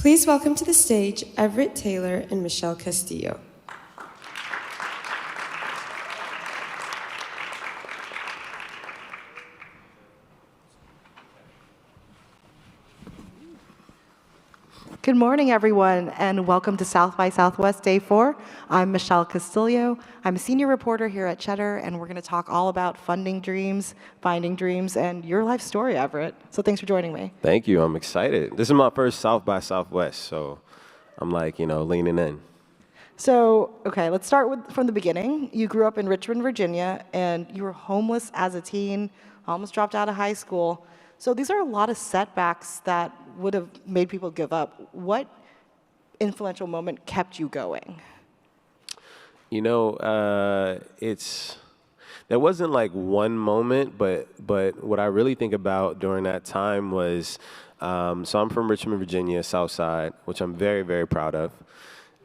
Please welcome to the stage Everette Taylor and Michelle Castillo. Good morning, everyone, and welcome to South by Southwest Day 4. I'm Michelle Castillo. I'm a senior reporter here at Cheddar, and we're going to talk all about funding dreams, finding dreams, and your life story, Everette. So thanks for joining me. Thank you. I'm excited. This is my first South by Southwest, so I'm like, leaning in. So, okay, let's start from the beginning. You grew up in Richmond, Virginia, and you were homeless as a teen, almost dropped out of high school. So these are a lot of setbacks that would have made people give up. What influential moment kept you going? There wasn't like one moment, but what I really think about during that time was, so I'm from Richmond, Virginia, South Side, which I'm very, very proud of.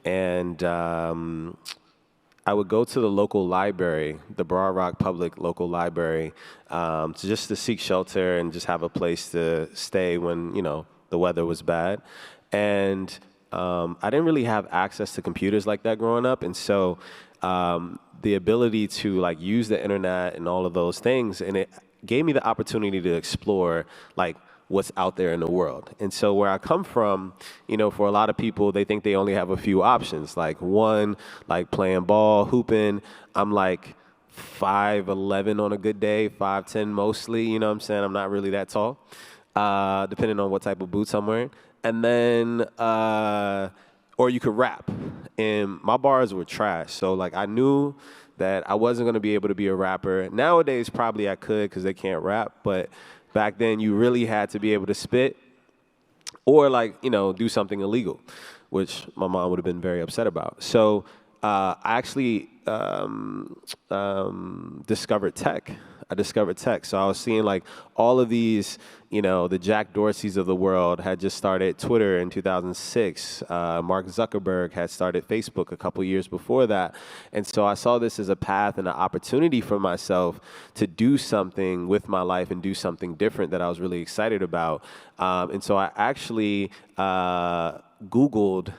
And I would go to the local library, the Broad Rock Public local library, just to seek shelter and just have a place to stay when, the weather was bad. And I didn't really have access to computers like that growing up. And so the ability to like use the internet and all of those things, and it gave me the opportunity to explore like what's out there in the world. And so where I come from, for a lot of people, they think they only have a few options. Like one, like playing ball, hooping. I'm like 5'11" on a good day, 5'10" mostly, you know what I'm saying? I'm not really that tall, depending on what type of boots I'm wearing. And then, or you could rap. And my bars were trash. So like I knew that I wasn't gonna be able to be a rapper. Nowadays, probably I could because they can't rap, but back then, you really had to be able to spit or like, do something illegal, which my mom would have been very upset about. So I actually discovered tech. I discovered tech. So I was seeing like all of these, the Jack Dorseys of the world had just started Twitter in 2006. Mark Zuckerberg had started Facebook a couple years before that. And so I saw this as a path and an opportunity for myself to do something with my life and do something different that I was really excited about. And so I actually Googled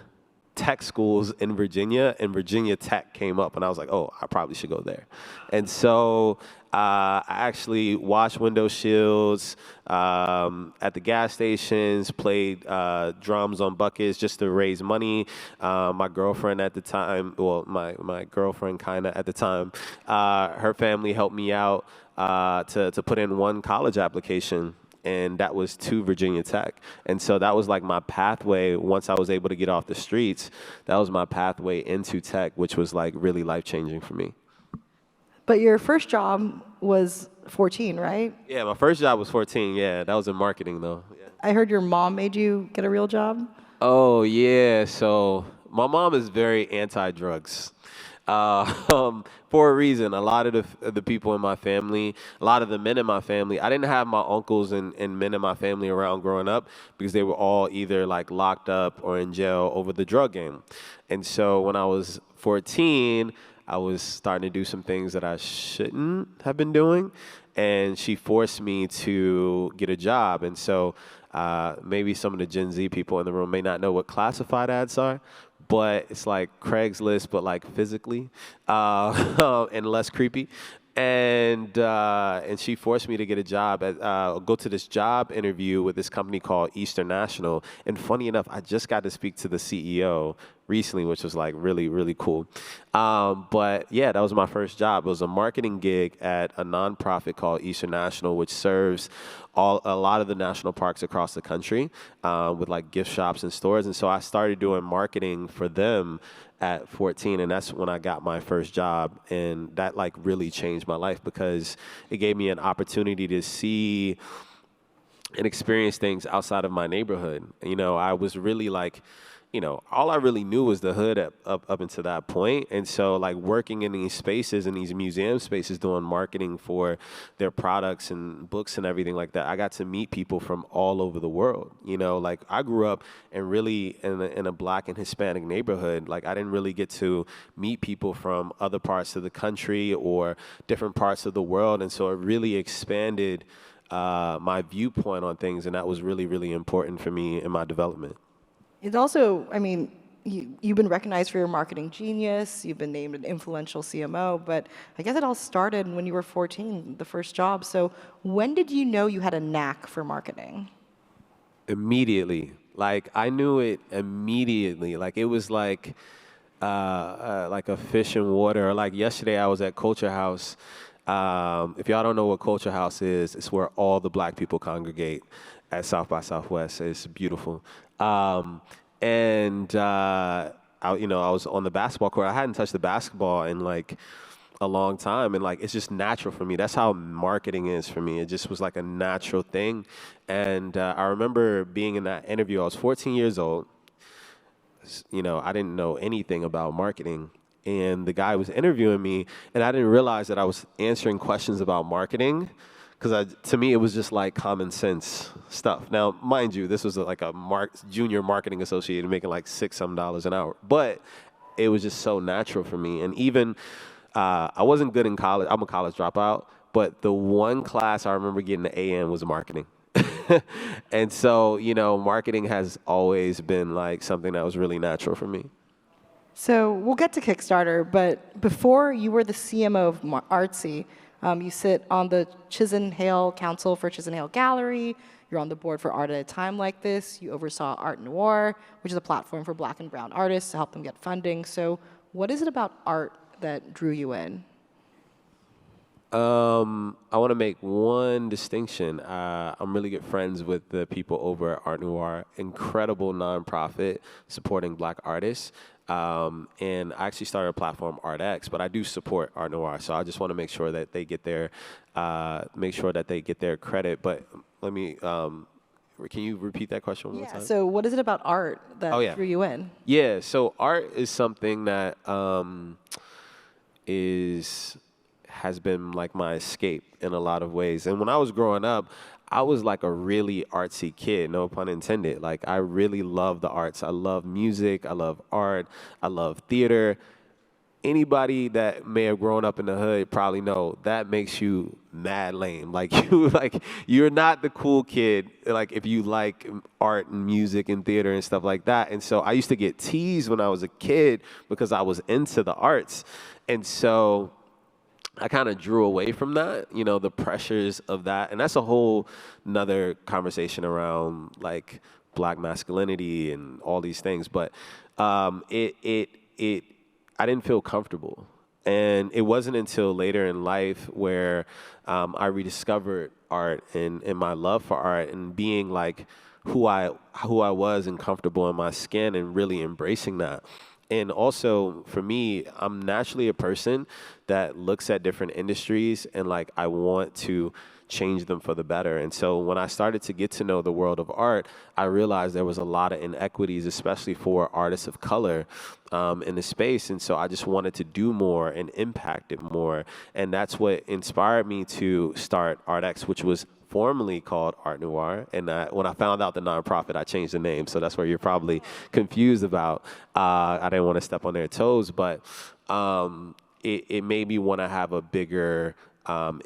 tech schools in Virginia, and Virginia Tech came up, and I was like, oh, I probably should go there. And so I actually washed window shields at the gas stations, played drums on buckets just to raise money. My girlfriend at the time, well, my girlfriend kind of at the time, her family helped me out to put in one college application. And that was to Virginia Tech. And so that was like my pathway. Once I was able to get off the streets, that was my pathway into tech, which was like really life-changing for me. But your first job was 14, right? Yeah, my first job was 14. Yeah, that was in marketing though. Yeah. I heard your mom made you get a real job. Oh, yeah. So my mom is very anti-drugs. For a reason. A lot of the people in my family, a lot of the men in my family, I didn't have my uncles and men in my family around growing up because they were all either like locked up or in jail over the drug game. And so when I was 14, I was starting to do some things that I shouldn't have been doing. And she forced me to get a job. And so maybe some of the Gen Z people in the room may not know what classified ads are, but it's like Craigslist, but like physically and less creepy. And she forced me to get a job, go to this job interview with this company called International. And funny enough, I just got to speak to the CEO recently, which was like really, really cool. But yeah, that was my first job. It was a marketing gig at a nonprofit called International, which serves a lot of the national parks across the country with like gift shops and stores. And so I started doing marketing for them at 14, and that's when I got my first job, and that like really changed my life because it gave me an opportunity to see and experience things outside of my neighborhood. I was really like, all I really knew was the hood up until that point. And so like working in these spaces, in these museum spaces, doing marketing for their products and books and everything like that, I got to meet people from all over the world. Like I grew up in a Black and Hispanic neighborhood. Like I didn't really get to meet people from other parts of the country or different parts of the world. And so it really expanded my viewpoint on things. And that was really, really important for me in my development. It's also, I mean, you've been recognized for your marketing genius. You've been named an influential CMO, but I guess it all started when you were 14, the first job. So when did you know you had a knack for marketing? Immediately. Like, I knew it immediately. Like, it was like a fish in water. Or like yesterday, I was at Culture House. If y'all don't know what Culture House is, it's where all the black people congregate at South by Southwest. It's beautiful. I was on the basketball court. I hadn't touched the basketball in like a long time, and like it's just natural for me. That's how marketing is for me. It just was like a natural thing. And I remember being in that interview. I was 14 years old. I didn't know anything about marketing. And the guy was interviewing me, and I didn't realize that I was answering questions about marketing, because to me, it was just like common sense stuff. Now, mind you, this was like a junior marketing associate making like $6 an hour. But it was just so natural for me. And even, I wasn't good in college. I'm a college dropout. But the one class I remember getting an A in was marketing. And so, marketing has always been like something that was really natural for me. So we'll get to Kickstarter, but before you were the CMO of Artsy, you sit on the Chisenhale Council for Chisenhale Gallery. You're on the board for Art at a Time Like This. You oversaw Art Noir, which is a platform for black and brown artists to help them get funding. So what is it about art that drew you in? I want to make one distinction. I'm really good friends with the people over at Art Noir, incredible nonprofit supporting black artists. And I actually started a platform, ArtX, but I do support Art Noir, so I just want to make sure that they get their credit. But let me, can you repeat that question one more time? So what is it about art that drew you in? Yeah, so art is something that has been like my escape in a lot of ways. And when I was growing up, I was like a really artsy kid, no pun intended. Like, I really love the arts. I love music. I love art. I love theater. Anybody that may have grown up in the hood probably know that makes you mad lame. Like, you're not the cool kid, like, if you like art and music and theater and stuff like that. And so I used to get teased when I was a kid because I was into the arts. And so I kind of drew away from that, the pressures of that. And that's a whole nother conversation around like black masculinity and all these things. But I didn't feel comfortable. And it wasn't until later in life where I rediscovered art and my love for art and being like who I was and comfortable in my skin and really embracing that. And also, for me, I'm naturally a person that looks at different industries and like I want to change them for the better. And so when I started to get to know the world of art, I realized there was a lot of inequities, especially for artists of color in the space. And so I just wanted to do more and impact it more. And that's what inspired me to start ArtX, which was formerly called Art Noir. And when I found out the nonprofit, I changed the name. So that's where you're probably confused about. I didn't want to step on their toes, but it made me want to have a bigger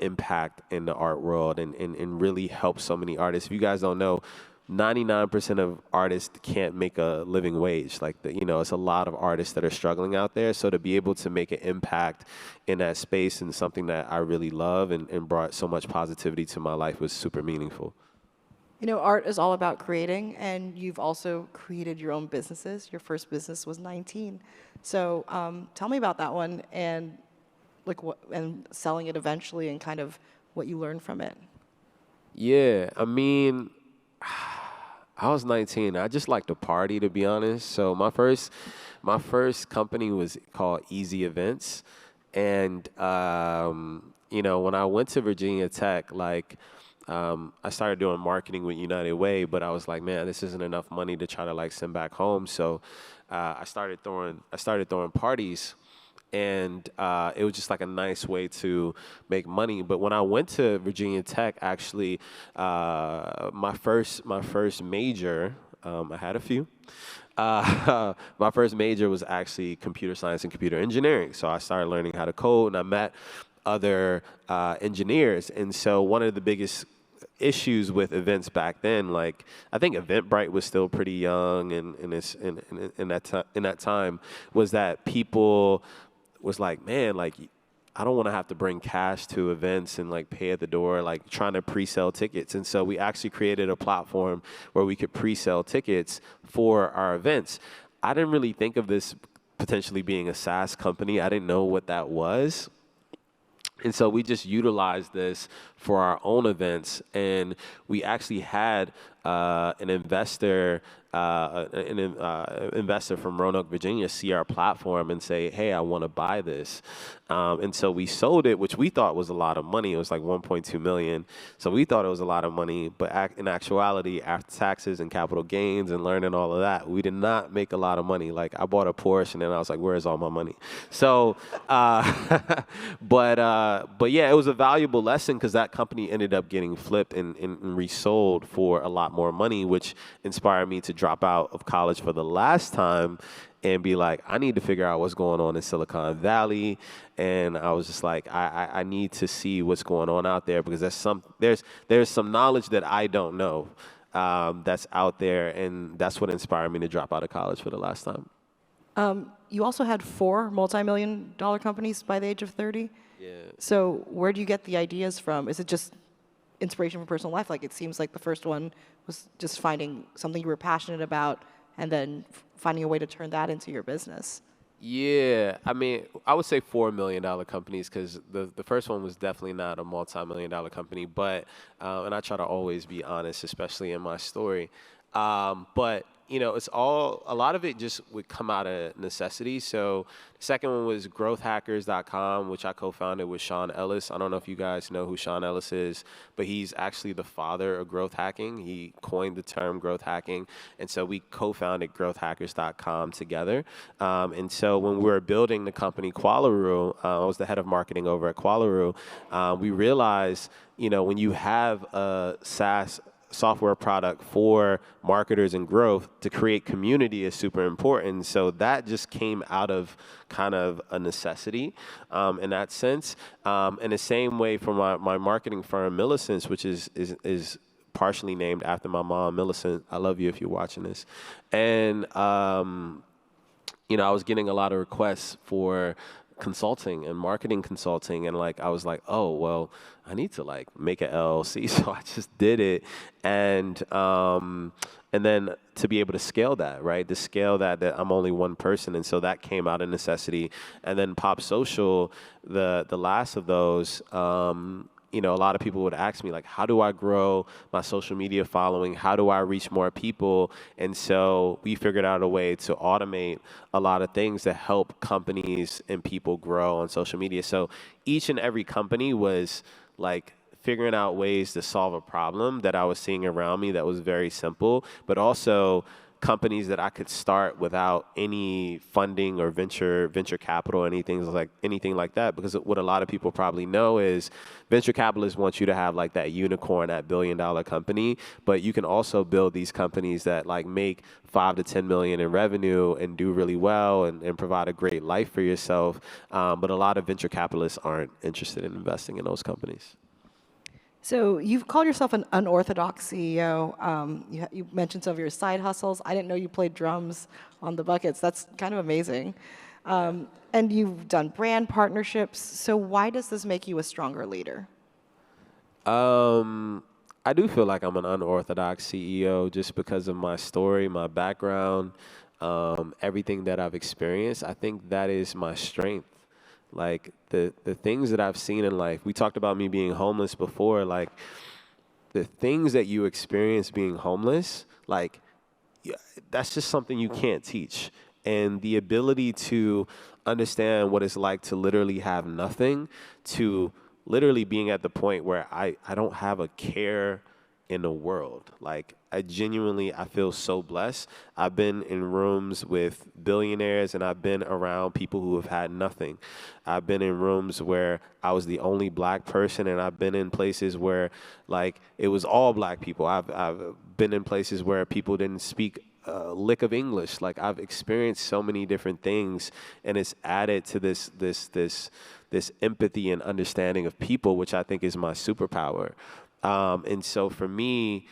impact in the art world and really help so many artists. If you guys don't know, 99% of artists can't make a living wage. Like, it's a lot of artists that are struggling out there. So to be able to make an impact in that space and something that I really love and brought so much positivity to my life was super meaningful. Art is all about creating, and you've also created your own businesses. Your first business was 19. So tell me about that one and and selling it eventually and kind of what you learned from it. Yeah, I mean, I was 19. I just like to party, to be honest. So my first company was called Easy Events, and when I went to Virginia Tech, I started doing marketing with United Way, but I was like, man, this isn't enough money to try to send back home. So I started throwing parties. And it was just like a nice way to make money. But when I went to Virginia Tech, actually, my first major, I had a few. My first major was actually computer science and computer engineering. So I started learning how to code, and I met other engineers. And so one of the biggest issues with events back then. Like, I think Eventbrite was still pretty young, and in that time, was that people was like, man, like, I don't want to have to bring cash to events and like pay at the door, like trying to pre-sell tickets. And so we actually created a platform where we could pre-sell tickets for our events. I didn't really think of this potentially being a SaaS company. I didn't know what that was. And so we just utilized this for our own events, and we actually had an investor from Roanoke, Virginia, see our platform and say, "Hey, I want to buy this." And so we sold it, which we thought was a lot of money. It was like 1.2 million. So we thought it was a lot of money, but in actuality, after taxes and capital gains and learning all of that, we did not make a lot of money. Like, I bought a Porsche, and then I was like, "Where's all my money?" So, but yeah, it was a valuable lesson because that company ended up getting flipped and resold for a lot more money, which inspired me to drop out of college for the last time and be like, I need to figure out what's going on in Silicon Valley. And I was just like, I need to see what's going on out there, because there's some knowledge that I don't know that's out there, and that's what inspired me to drop out of college for the last time. You also had 4 multi-million-dollar companies by the age of 30. Yeah. So where do you get the ideas from? Is it just inspiration from personal life? Like, it seems like the first one was just finding something you were passionate about and then finding a way to turn that into your business. Yeah, I mean, I would say $4 million companies, because the first one was definitely not a multi-million-dollar company, but, and I try to always be honest, especially in my story. But, you know, a lot of it just would come out of necessity. So the second one was growthhackers.com, which I co-founded with Sean Ellis. I don't know if you guys know who Sean Ellis is, but he's actually the father of growth hacking. He coined the term growth hacking. And so we co-founded growthhackers.com together. And so when we were building the company Qualaroo, I was the head of marketing over at Qualaroo, we realized, you know, when you have a SaaS software product for marketers and growth, to create community is super important. So that just came out of kind of a necessity in that sense. In the same way for my marketing firm, Millicent's, which is partially named after my mom, Millicent. I love you if you're watching this. And, you know, I was getting a lot of requests for consulting and marketing consulting, and like I was like, oh well, I need to like make an LLC, so I just did it, and then to be able to scale that, right? To scale that I'm only one person, and so that came out of necessity. And then Pop Social, the last of those, you know, a lot of people would ask me, like, how do I grow my social media following? How do I reach more people? And so we figured out a way to automate a lot of things to help companies and people grow on social media. So each and every company was like figuring out ways to solve a problem that I was seeing around me that was very simple, but also companies that I could start without any funding or venture capital or anything like that. Because what a lot of people probably know is venture capitalists want you to have like that unicorn, that $1 billion company, but you can also build these companies that like make 5 to 10 million in revenue and do really well and provide a great life for yourself. But a lot of venture capitalists aren't interested in investing in those companies. So you've called yourself an unorthodox CEO. You mentioned some of your side hustles. I didn't know you played drums on the Buckets. That's kind of amazing. And you've done brand partnerships. So why does this make you a stronger leader? I do feel like I'm an unorthodox CEO just because of my story, my background, everything that I've experienced. I think that is my strength. Like the things that I've seen in life. We talked about me being homeless before. Like the things that you experience being homeless, like that's just something you can't teach. And the ability to understand what it's like to literally have nothing, to literally being at the point where I don't have a care in the world. Like I feel so blessed. I've been in rooms with billionaires and I've been around people who have had nothing. I've been in rooms where I was the only black person, and I've been in places where like it was all black people. I've been in places where people didn't speak a lick of English. Like I've experienced so many different things, and it's added to this empathy and understanding of people, which I think is my superpower. And so for me,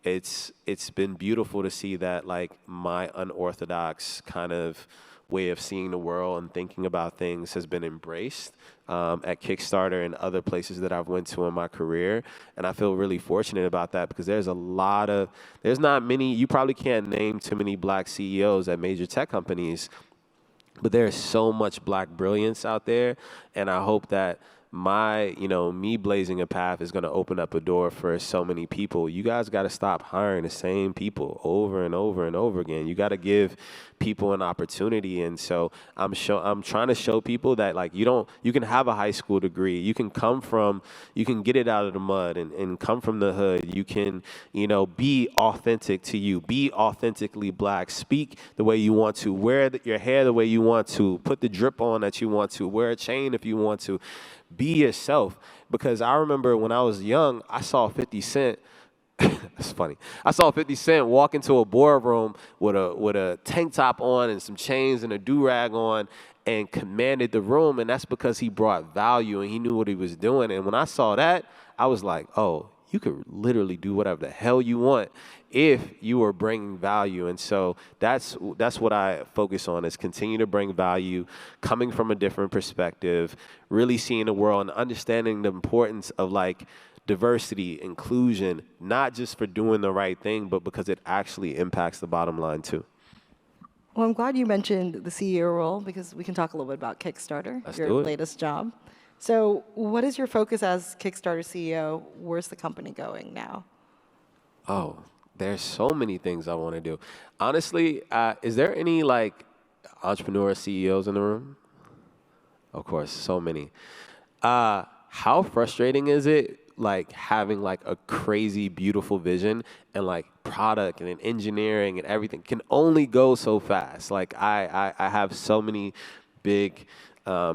it's been beautiful to see that like my unorthodox kind of way of seeing the world and thinking about things has been embraced at Kickstarter and other places that I've went to in my career. And I feel really fortunate about that because there's not many, you probably can't name too many black CEOs at major tech companies, but there's so much black brilliance out there. And I hope that me blazing a path is going to open up a door for so many people. You guys got to stop hiring the same people over and over and over again. You got to give people an opportunity. And so I'm trying to show people that like you can have a high school degree. You can get it out of the mud and come from the hood. You can, be authentic to you, be authentically black, speak the way you want to, wear your hair the way you want to, put the drip on that you want to, wear a chain if you want to. Be yourself, because I remember when I was young, I saw 50 Cent. That's funny. I saw 50 Cent walk into a boardroom with a tank top on and some chains and a do-rag on and commanded the room, and that's because he brought value and he knew what he was doing. And when I saw that, I was like, oh, you could literally do whatever the hell you want if you are bringing value. And so that's what I focus on, is continue to bring value, coming from a different perspective, really seeing the world and understanding the importance of like diversity, inclusion, not just for doing the right thing, but because it actually impacts the bottom line too. Well, I'm glad you mentioned the CEO role because we can talk a little bit about Kickstarter, your latest job. So what is your focus as Kickstarter CEO? Where's the company going now? Oh, there's so many things I want to do. Honestly, is there any like entrepreneur CEOs in the room? Of course, so many. How frustrating is it like having like a crazy beautiful vision and like product and engineering and everything can only go so fast? Like I have so many big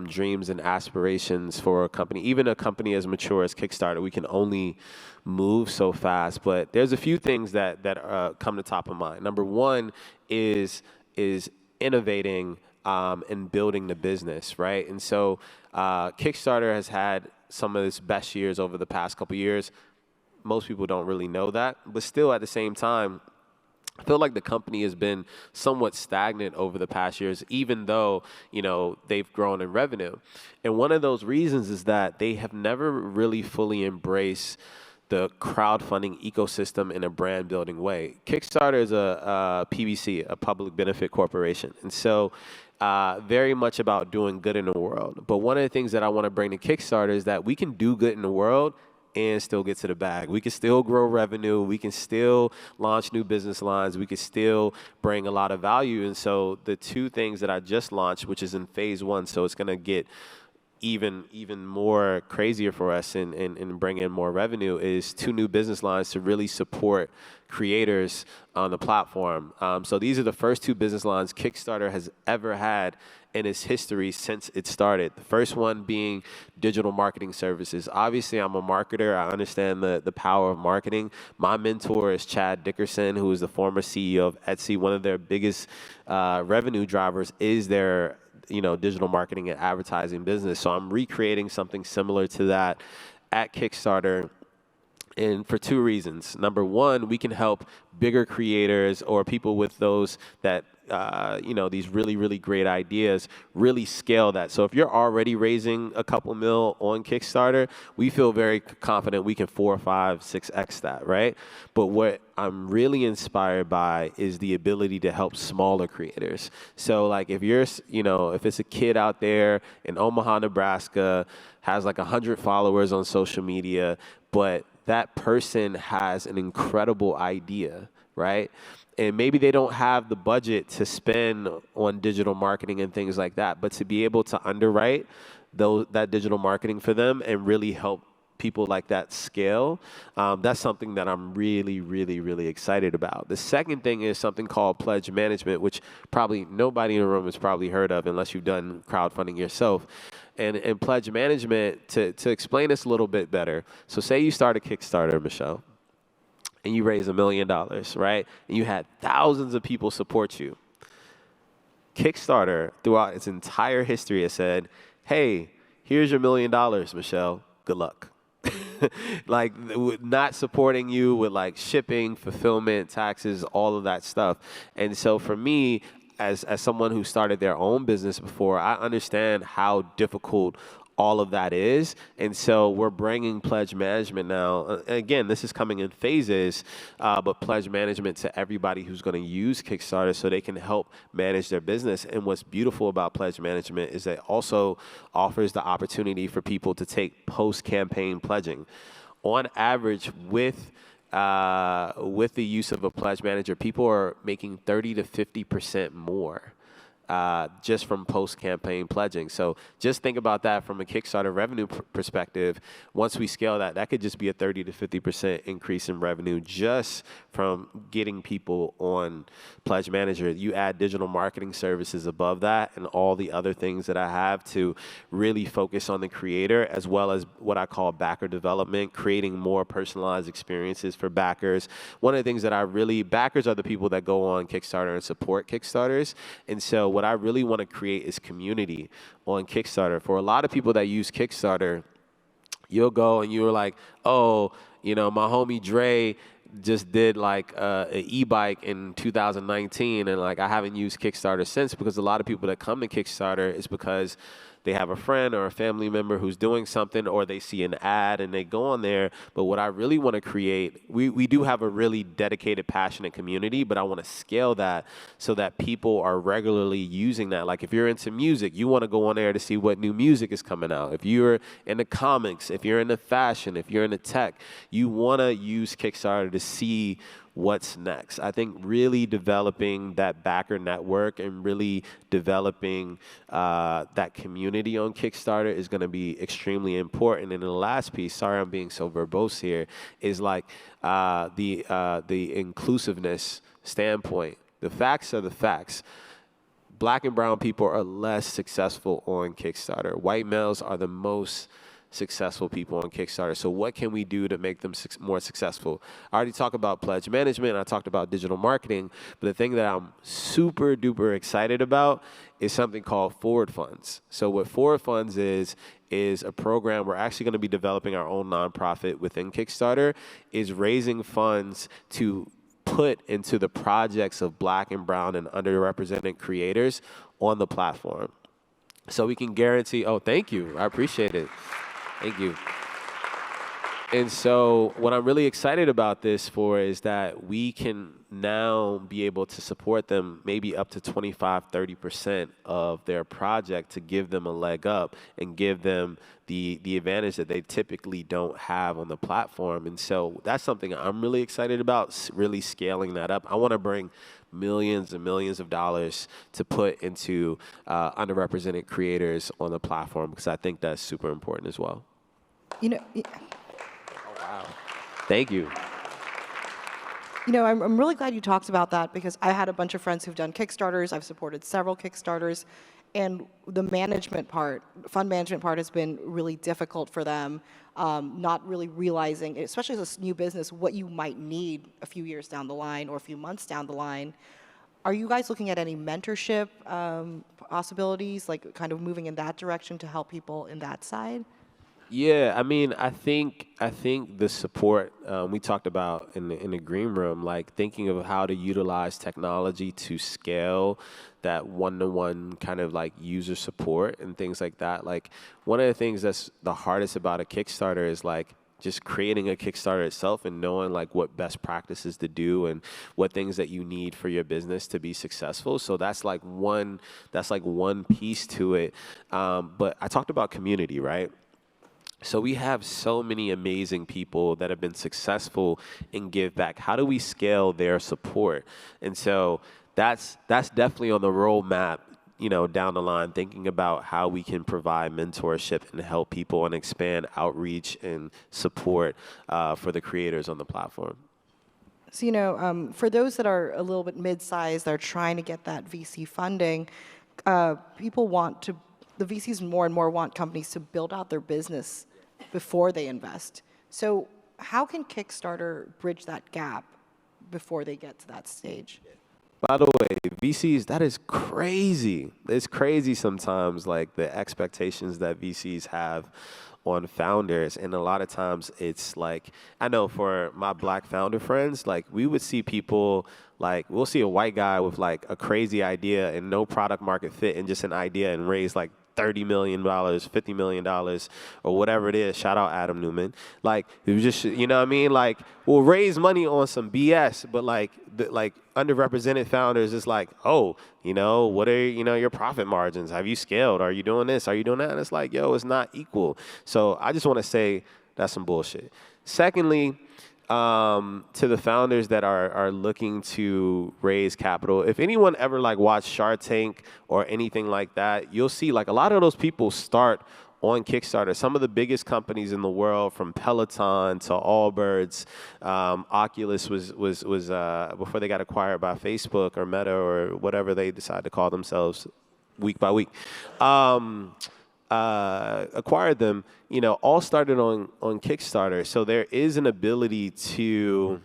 dreams and aspirations for a company. Even a company as mature as Kickstarter, we can only move so fast. But there's a few things that come to top of mind. Number one is innovating and building the business, right? And so Kickstarter has had some of its best years over the past couple years. Most people don't really know that, but still at the same time, I feel like the company has been somewhat stagnant over the past years, even though, they've grown in revenue. And one of those reasons is that they have never really fully embraced the crowdfunding ecosystem in a brand building way. Kickstarter is a PBC, a public benefit corporation. And so very much about doing good in the world. But one of the things that I want to bring to Kickstarter is that we can do good in the world and still get to the bag. We can still grow revenue. We can still launch new business lines. We can still bring a lot of value. And so the two things that I just launched, which is in phase one, so it's going to get even more crazier for us and bring in more revenue, is two new business lines to really support creators on the platform. So these are the first two business lines Kickstarter has ever had in its history since it started. The first one being digital marketing services. Obviously, I'm a marketer. I understand the power of marketing. My mentor is Chad Dickerson, who is the former CEO of Etsy. One of their biggest revenue drivers is their digital marketing and advertising business. So I'm recreating something similar to that at Kickstarter. And for two reasons. Number one, we can help bigger creators or people with those that, these really, really great ideas, really scale that. So if you're already raising a couple mil on Kickstarter, we feel very confident we can 4, 5, 6x that, right? But what I'm really inspired by is the ability to help smaller creators. So like if you're, if it's a kid out there in Omaha, Nebraska, has like 100 followers on social media, but that person has an incredible idea, right? And maybe they don't have the budget to spend on digital marketing and things like that, but to be able to underwrite that digital marketing for them and really help people like that scale, that's something that I'm really, really, really excited about. The second thing is something called pledge management, which probably nobody in the room has probably heard of unless you've done crowdfunding yourself. And pledge management, to explain this a little bit better, so say you start a Kickstarter, Michelle, and you raise $1 million, right? And you had thousands of people support you. Kickstarter, throughout its entire history, has said, hey, here's your $1 million, Michelle. Good luck. like not supporting you with like shipping, fulfillment, taxes, all of that stuff. And so for me, as someone who started their own business before, I understand how difficult all of that is. And so we're bringing pledge management now. Again, this is coming in phases, but pledge management to everybody who's going to use Kickstarter so they can help manage their business. And what's beautiful about pledge management is that it also offers the opportunity for people to take post-campaign pledging. On average, with the use of a pledge manager, people are making 30 to 50% more just from post-campaign pledging. So just think about that from a Kickstarter revenue perspective. Once we scale that, that could just be a 30 to 50% increase in revenue just from getting people on Pledge Manager. You add digital marketing services above that and all the other things that I have to really focus on the creator, as well as what I call backer development, creating more personalized experiences for backers. One of the things that backers are the people that go on Kickstarter and support Kickstarters. And so what I really want to create is community on Kickstarter. For a lot of people that use Kickstarter, you'll go and you're like, oh, my homie Dre just did like an e-bike in 2019, and like I haven't used Kickstarter since, because a lot of people that come to Kickstarter is because they have a friend or a family member who's doing something, or they see an ad and they go on there. But what I really want to create, we do have a really dedicated, passionate community, but I want to scale that so that people are regularly using that. Like if you're into music, you want to go on there to see what new music is coming out. If you're into comics, if you're into fashion, if you're into tech, you want to use Kickstarter to see what's next. I think really developing that backer network and really developing that community on Kickstarter is going to be extremely important. And the last piece, sorry I'm being so verbose here, is like the inclusiveness standpoint. The facts are the facts. Black and brown people are less successful on Kickstarter. White males are the most successful people on Kickstarter. So what can we do to make them more successful? I already talked about pledge management. I talked about digital marketing. But the thing that I'm super duper excited about is something called Forward Funds. So what Forward Funds is a program we're actually going to be developing our own nonprofit within Kickstarter, is raising funds to put into the projects of Black and brown and underrepresented creators on the platform. So we can guarantee, oh, thank you. I appreciate it. Thank you. And so what I'm really excited about this for is that we can now be able to support them maybe up to 25, 30% of their project to give them a leg up and give them the advantage that they typically don't have on the platform. And so that's something I'm really excited about, really scaling that up. I want to bring millions and millions of dollars to put into underrepresented creators on the platform, because I think that's super important as well. You know, Wow. Thank you. I'm really glad you talked about that, because I had a bunch of friends who've done Kickstarters. I've supported several Kickstarters. And the fund management part has been really difficult for them, not really realizing, especially as a new business, what you might need a few years down the line or a few months down the line. Are you guys looking at any mentorship possibilities, like kind of moving in that direction to help people in that side? Yeah, I mean, I think the support we talked about in the green room, like thinking of how to utilize technology to scale that one-to-one kind of like user support and things like that. Like one of the things that's the hardest about a Kickstarter is like just creating a Kickstarter itself and knowing like what best practices to do and what things that you need for your business to be successful. So that's like one piece to it. But I talked about community, right? So we have so many amazing people that have been successful in Give Back. How do we scale their support? And so that's definitely on the roadmap, down the line, thinking about how we can provide mentorship and help people and expand outreach and support for the creators on the platform. So, for those that are a little bit mid-sized, that are trying to get that VC funding, the VCs more and more want companies to build out their business before they invest. So how can Kickstarter bridge that gap before they get to that stage? By the way, VCs, that is crazy. It's crazy sometimes, like the expectations that VCs have on founders. And a lot of times it's like, I know for my black founder friends, like we would see people, like we'll see a white guy with like a crazy idea and no product market fit and just an idea and raise like $30 million, $50 million, or whatever it is. Shout out Adam Newman. Like, it was just, you know what I mean? Like, we'll raise money on some BS, but like, like underrepresented founders is like, oh, you know, what are, you know, your profit margins? Have you scaled? Are you doing this? Are you doing that? And it's like, yo, it's not equal. So I just want to say that's some bullshit. Secondly, to the founders that are looking to raise capital, if anyone ever like watched Shark Tank or anything like that, you'll see like a lot of those people start on Kickstarter. Some of the biggest companies in the world, from Peloton to Allbirds, Oculus was before they got acquired by Facebook or Meta or whatever they decide to call themselves week by week. Acquired them, you know, all started on Kickstarter. So there is an ability to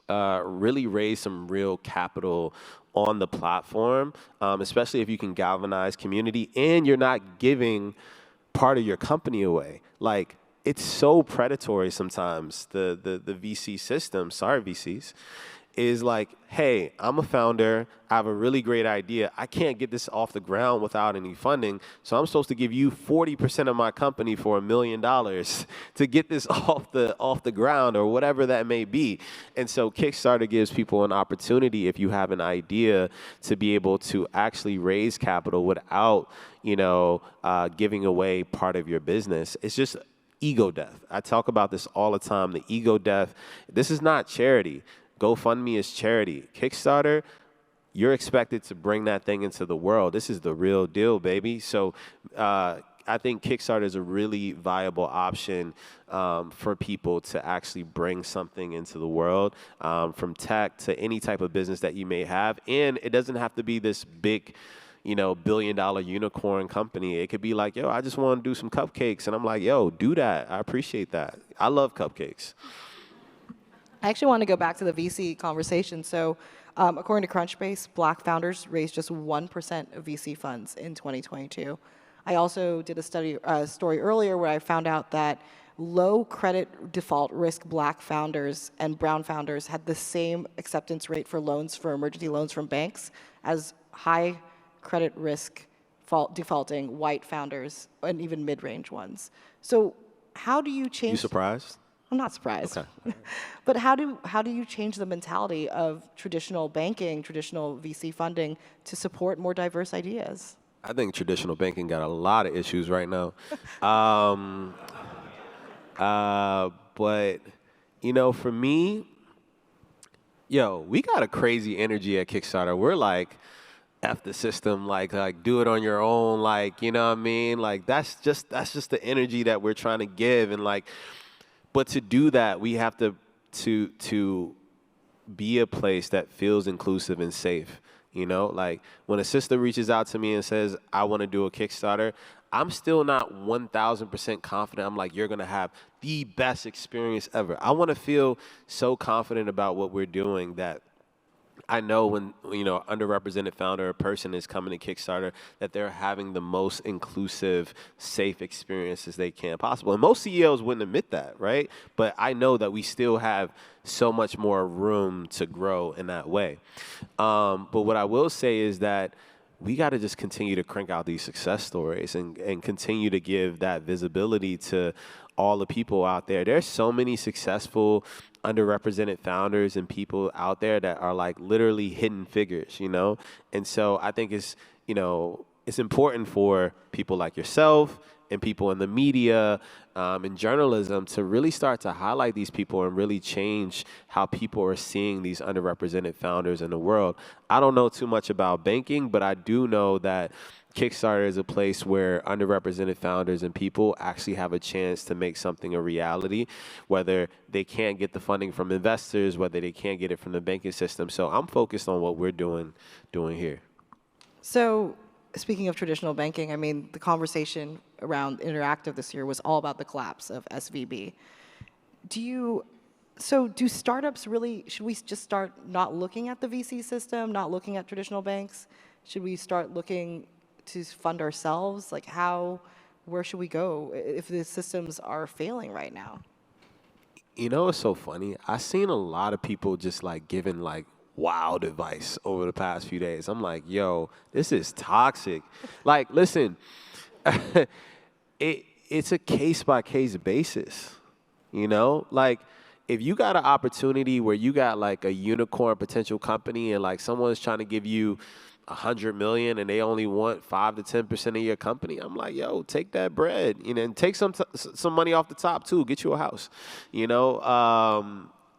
really raise some real capital on the platform, especially if you can galvanize community and you're not giving part of your company away. Like, it's so predatory sometimes, the VC system, sorry VCs, is like, hey, I'm a founder, I have a really great idea, I can't get this off the ground without any funding, so I'm supposed to give you 40% of my company for $1 million to get this off the ground, or whatever that may be. And so Kickstarter gives people an opportunity, if you have an idea, to be able to actually raise capital without, you know, giving away part of your business. It's just ego death. I talk about this all the time, the ego death. This is not charity. GoFundMe is charity. Kickstarter, you're expected to bring that thing into the world. This is the real deal, baby. So I think Kickstarter is a really viable option for people to actually bring something into the world, from tech to any type of business that you may have. And it doesn't have to be this big, you know, billion-dollar unicorn company. It could be like, yo, I just want to do some cupcakes. And I'm like, yo, do that. I appreciate that. I love cupcakes. I actually want to go back to the VC conversation. So according to Crunchbase, black founders raised just 1% of VC funds in 2022. I also did a story earlier where I found out that low credit default risk black founders and brown founders had the same acceptance rate for loans, for emergency loans from banks, as high credit risk defaulting white founders and even mid-range ones. So how do you change? You surprised? I'm not surprised. Okay. But how do you change the mentality of traditional banking, traditional VC funding to support more diverse ideas? I think traditional banking got a lot of issues right now. But, you know, for me, yo, we got a crazy energy at Kickstarter. We're like, F the system, like do it on your own, like, you know what I mean? Like, that's just the energy that we're trying to give. And like, but to do that, we have to be a place that feels inclusive and safe. You know, like when a sister reaches out to me and says, I want to do a Kickstarter, I'm still not 1,000% confident. I'm like, you're going to have the best experience ever. I want to feel so confident about what we're doing that I know when, you know, underrepresented founder or person is coming to Kickstarter, that they're having the most inclusive, safe experiences they can possible. And most CEOs wouldn't admit that, right? But I know that we still have so much more room to grow in that way. But what I will say is that we got to just continue to crank out these success stories and continue to give that visibility to all the people out there. There's so many successful underrepresented founders and people out there that are like literally hidden figures, you know? And so I think it's, you know, it's important for people like yourself and people in the media and journalism to really start to highlight these people and really change how people are seeing these underrepresented founders in the world. I don't know too much about banking, but I do know that Kickstarter is a place where underrepresented founders and people actually have a chance to make something a reality, whether they can't get the funding from investors, whether they can't get it from the banking system. So I'm focused on what we're doing here. So speaking of traditional banking, I mean, the conversation around Interactive this year was all about the collapse of SVB. Do startups really, should we just start not looking at the VC system, not looking at traditional banks? Should we start looking to fund ourselves? Like, how where should we go if the systems are failing right now? You know, it's so funny. I've seen a lot of people just like giving like wild advice over the past few days. I'm like, yo, this is toxic. Like, listen, it's a case by case basis. You know, like if you got an opportunity where you got like a unicorn potential company and like someone's trying to give you 100 million and they only want 5 to 10% of your company, I'm like, yo, take that bread, you know, and take some money off the top too. Get you a house, you know.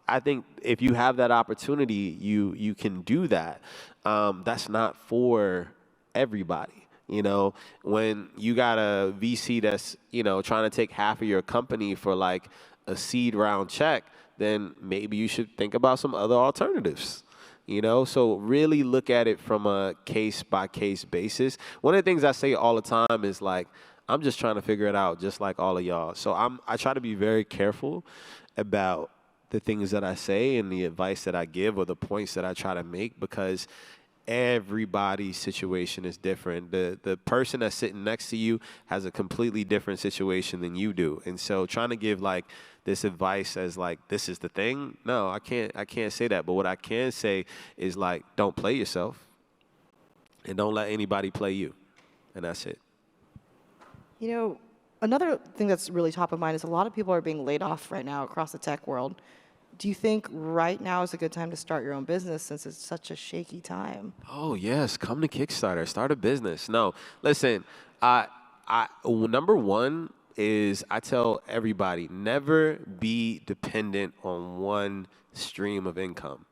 I think if you have that opportunity, you can do that. That's not for everybody. You know, when you got a VC that's, you know, trying to take half of your company for like a seed round check, then maybe you should think about some other alternatives. You know, so really look at it from a case by case basis. One of the things I say all the time is like, I'm just trying to figure it out just like all of y'all. So I try to be very careful about the things that I say and the advice that I give or the points that I try to make, because everybody's situation is different. The person that's sitting next to you has a completely different situation than you do. And so trying to give like this advice as like this is the thing, no, I can't say that. But what I can say is like, don't play yourself and don't let anybody play you. And that's it. You know, another thing that's really top of mind is a lot of people are being laid off right now across the tech world. Do you think right now is a good time to start your own business since it's such a shaky time? Oh yes, come to Kickstarter, start a business. No, listen, number one is I tell everybody, never be dependent on one stream of income.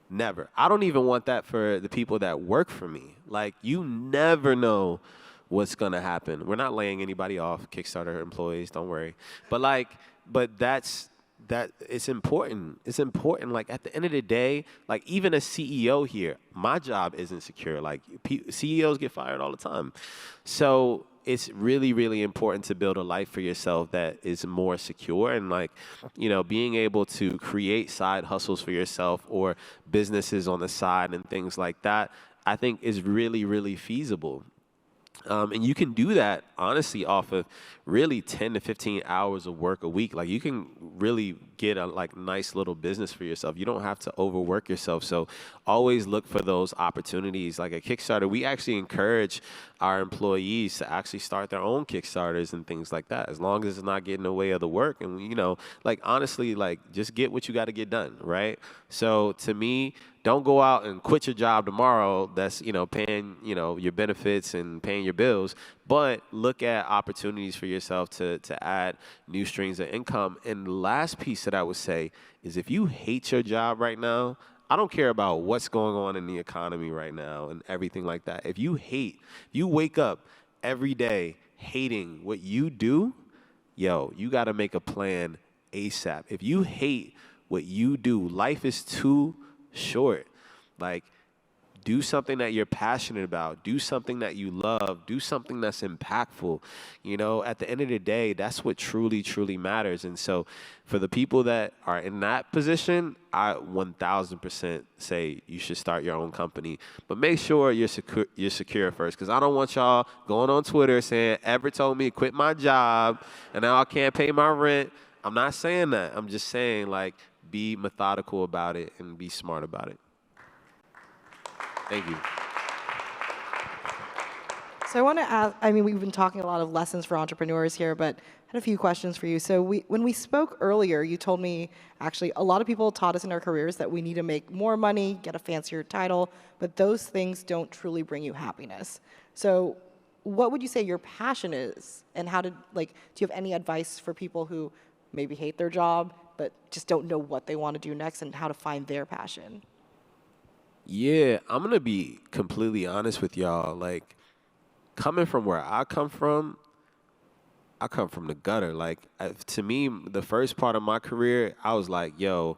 Never. I don't even want that for the people that work for me. Like, you never know what's gonna happen. We're not laying anybody off, Kickstarter employees, don't worry. But that it's important. It's important. Like at the end of the day, like even a CEO here, my job isn't secure. Like CEOs get fired all the time. So it's really, really important to build a life for yourself that is more secure, and like, you know, being able to create side hustles for yourself or businesses on the side and things like that, I think is really, really feasible. And you can do that, honestly, off of really 10 to 15 hours of work a week. Like, you can really get a like nice little business for yourself. You don't have to overwork yourself. So always look for those opportunities. Like at Kickstarter, we actually encourage our employees to actually start their own Kickstarters and things like that, as long as it's not getting in the way of the work. And, you know, like, honestly, like, just get what you got to get done, right? So to me, don't go out and quit your job tomorrow that's, you know, paying, you know, your benefits and paying your bills, but look at opportunities for yourself to add new streams of income. And the last piece that I would say is, if you hate your job right now, I don't care about what's going on in the economy right now and everything like that. If you wake up every day hating what you do, yo, you got to make a plan ASAP. If you hate what you do, life is too short. Like, do something that you're passionate about. Do something that you love. Do something that's impactful. You know, at the end of the day, that's what truly, truly matters. And so for the people that are in that position, I 1,000% say you should start your own company. But make sure you're secure first, because I don't want y'all going on Twitter saying, Everett told me to quit my job and now I can't pay my rent. I'm not saying that. I'm just saying, like, be methodical about it and be smart about it. Thank you. So I want to ask, I mean, we've been talking a lot of lessons for entrepreneurs here, but I had a few questions for you. So when we spoke earlier, you told me, actually, a lot of people taught us in our careers that we need to make more money, get a fancier title, but those things don't truly bring you happiness. So what would you say your passion is, and how to, like, do you have any advice for people who maybe hate their job, but just don't know what they want to do next and how to find their passion? Yeah, I'm going to be completely honest with y'all. Like, coming from where I come from the gutter. Like, to me, the first part of my career, I was like, yo,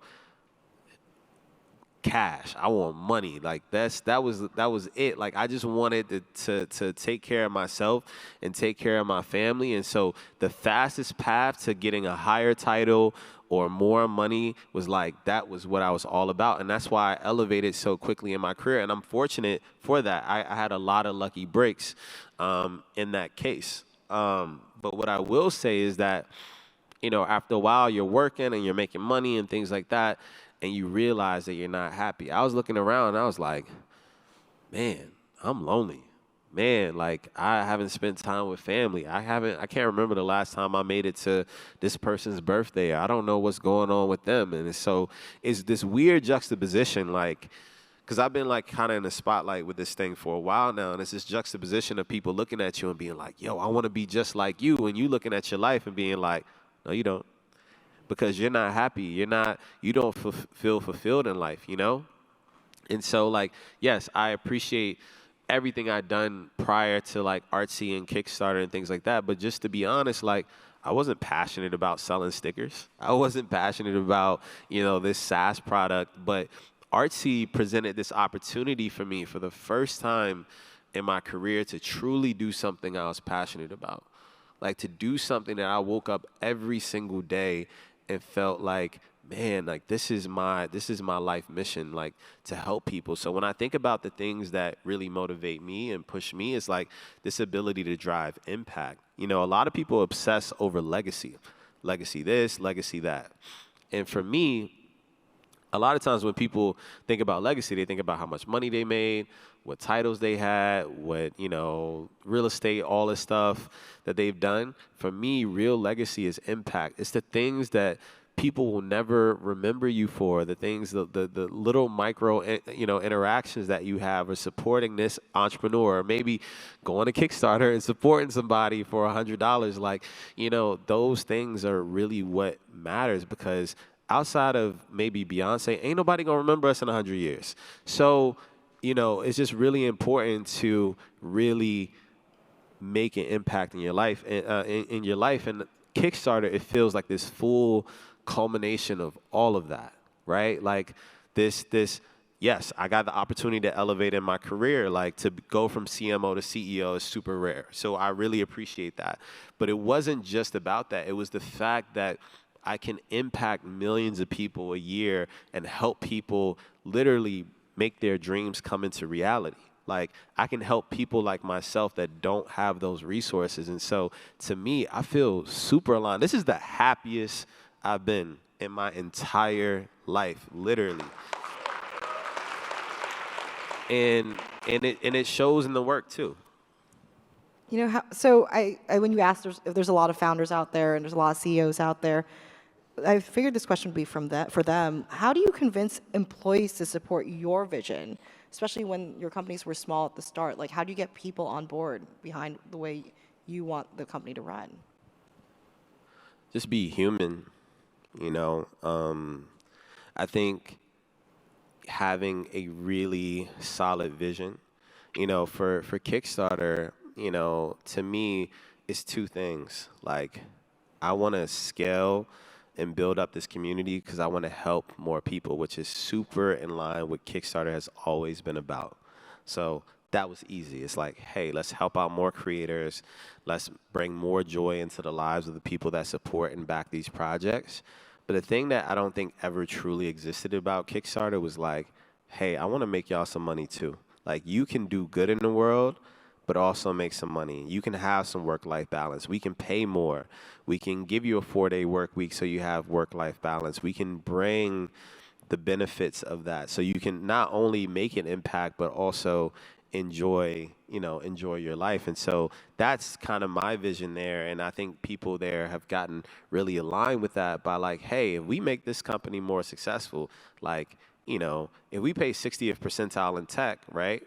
cash. I want money. Like, that was it. Like, I just wanted to take care of myself and take care of my family. And so the fastest path to getting a higher title or more money was like, that was what I was all about. And that's why I elevated so quickly in my career. And I'm fortunate for that. I had a lot of lucky breaks in that case. But what I will say is that, after a while you're working and you're making money and things like that, and you realize that you're not happy. I was looking around and I was like, man, I'm lonely. Man, like I haven't spent time with family. I can't remember the last time I made it to this person's birthday. I don't know what's going on with them. And it's this weird juxtaposition, like, because I've been like kind of in the spotlight with this thing for a while now, and it's this juxtaposition of people looking at you and being like, yo, I want to be just like you, and you looking at your life and being like, no, you don't, because you're not happy. You don't feel fulfilled in life, And so, like, yes, I appreciate everything I'd done prior to like Artsy and Kickstarter and things like that, but just to be honest, like, I wasn't passionate about selling stickers. I wasn't passionate about, this SaaS product, but Artsy presented this opportunity for me for the first time in my career to truly do something I was passionate about. Like, to do something that I woke up every single day and felt like, man, like this is my life mission, like to help people. So when I think about the things that really motivate me and push me, it's like this ability to drive impact. A lot of people obsess over legacy this, legacy that. And for me, a lot of times when people think about legacy, they think about how much money they made, what titles they had, what, real estate, all this stuff that they've done. For me, real legacy is impact. It's the things that people will never remember you for, the things, the little micro, interactions that you have, or supporting this entrepreneur, or maybe going to Kickstarter and supporting somebody for $100. Like, those things are really what matters, because outside of maybe Beyonce, ain't nobody gonna remember us in 100 years. So, it's just really important to really make an impact in your life. In your life, and Kickstarter, it feels like this full culmination of all of that, right? Like this. Yes, I got the opportunity to elevate in my career, like to go from CMO to CEO is super rare. So I really appreciate that. But it wasn't just about that. It was the fact that I can impact millions of people a year and help people literally make their dreams come into reality. Like, I can help people like myself that don't have those resources. And so, to me, I feel super aligned. This is the happiest I've been in my entire life, literally. And it shows in the work, too. So when you asked, there's a lot of founders out there and there's a lot of CEOs out there, I figured this question would be for them. How do you convince employees to support your vision, especially when your companies were small at the start? Like, how do you get people on board behind the way you want the company to run? Just be human, I think having a really solid vision, for Kickstarter, to me, it's two things. Like, I want to scale and build up this community because I want to help more people, which is super in line with Kickstarter has always been about. So that was easy. It's like, hey, let's help out more creators. Let's bring more joy into the lives of the people that support and back these projects. But the thing that I don't think ever truly existed about Kickstarter was like, hey, I want to make y'all some money too. Like, you can do good in the world, but also make some money. You can have some work-life balance. We can pay more. We can give you a 4-day work week so you have work-life balance. We can bring the benefits of that so you can not only make an impact, but also enjoy your life. And so that's kind of my vision there. And I think people there have gotten really aligned with that by like, hey, if we make this company more successful, like, if we pay 60th percentile in tech, right?